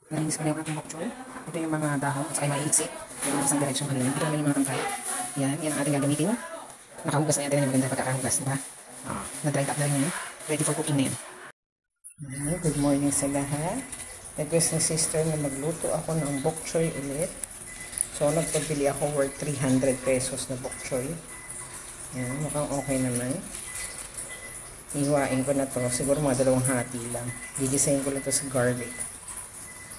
Nalinis ko na yung aking bok choy. Ito yung mga dahon at saka yung maiiksi. Yung isang diretsyon kanina. Ito naman yung mga tangkay. Yan ang ating gagamitin. Nakahugas na yan. Tignan yung maganda pagkakahugas, diba? Na-dried up na rin yan. Ready for cooking na yan. Good morning sa lahat. Request ni sister na magluto ako ng bok choy ulit. So, nagpabili ako worth 300 pesos na bok choy. Yan, mukhang okay naman. Iwain ko na to. Siguro mga 2 hati lang. Gigisayin ko lang to sa garlic.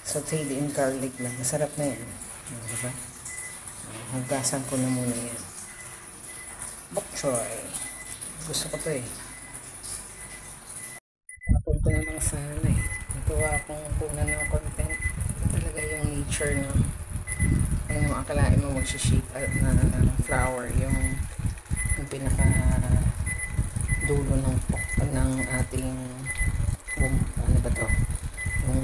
Sauteed in garlic lang. Masarap na yan. Diba? Hugasan ko na muna yan. Bok choy. Gusto ko to eh. Napunto na lang sana eh. Natuwa akong kunan ng content. Ito talaga yung nature no. Ano mo akalain mo magsishape na flower. Yung pinaka dulo ng ating ano ba to? Yung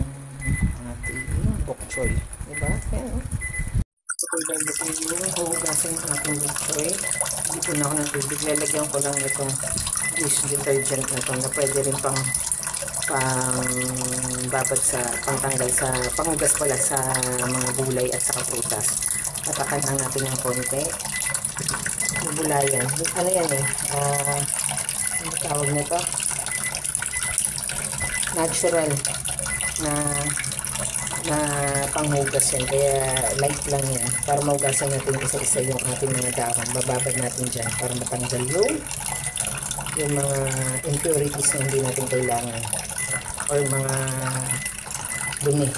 ating bok choy. Diba? Yan o. Huhugasin ang ating bok choy. Hindi po na ako ng tubig. Lalagyan ko lang itong dish detergent na ito na pwede rin pang babad sa pangtanggal sa panghugas pala sa mga gulay at saka prutas. Tatakan lang natin ng konti. Gulayan. Ano yan eh? Ano tawag nito? Natural na panghugas yan. Kaya light lang yan. Para mahugasan natin isa-isa yung ating mga dahon. Bababad natin dyan para matanggal yung mga impurities na hindi natin kailangan. Or mga dumi.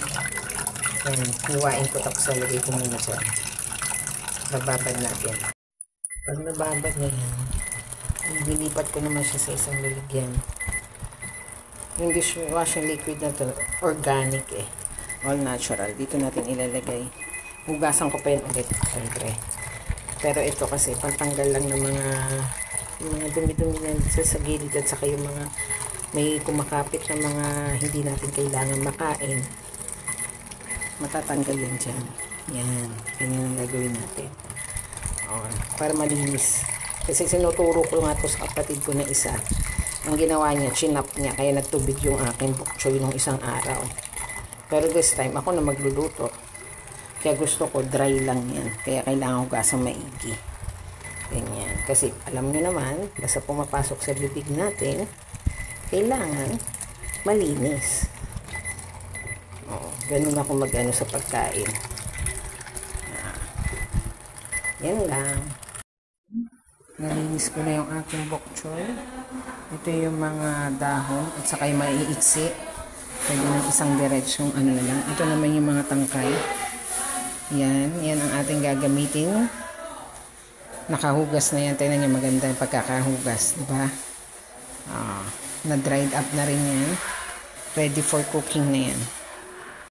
Yan. Hiwain ko tapos lalagay ko muna dyan. Bababad natin. Pag nababad na yan, dilipat ko naman siya sa isang lalagyan. Yung dishwashing liquid na to, organic eh. All natural. Dito natin ilalagay. Hugasan ko pa yun ulit. Siyempre. Pero ito kasi, pantanggal lang ng mga dumi-dumi na sa gilid at saka yung mga may kumakapit na mga hindi natin kailangan makain. Matatanggal yan dyan. Yan. Ganyan ang gagawin natin. Okay. Para malinis. Kasi sinuturo ko nga ito sa kapatid ko na isa. Ang ginawa niya, chinap niya. Kaya nagtubig yung aking bok choy nung isang araw. Pero this time, ako na magluluto. Kaya gusto ko dry lang yan. Kaya kailangan hugasan maigi. Ganyan. Kasi alam nyo naman, basta pumapasok sa bibig natin, kailangan malinis. Ganun ako mag-ano sa pagkain. Yan lang. Nalinis ko na yung aking bok choy. Ito yung mga dahon at saka yung maiiksi. Pwede ng isang diretsyong ano na lang. Ito naman yung mga tangkay. Yan ang ating gagamitin. Nakahugas na yan. Tignan niyo maganda yung pagkakahugas. Diba? Na-dried up na rin yan. Ready for cooking na yan.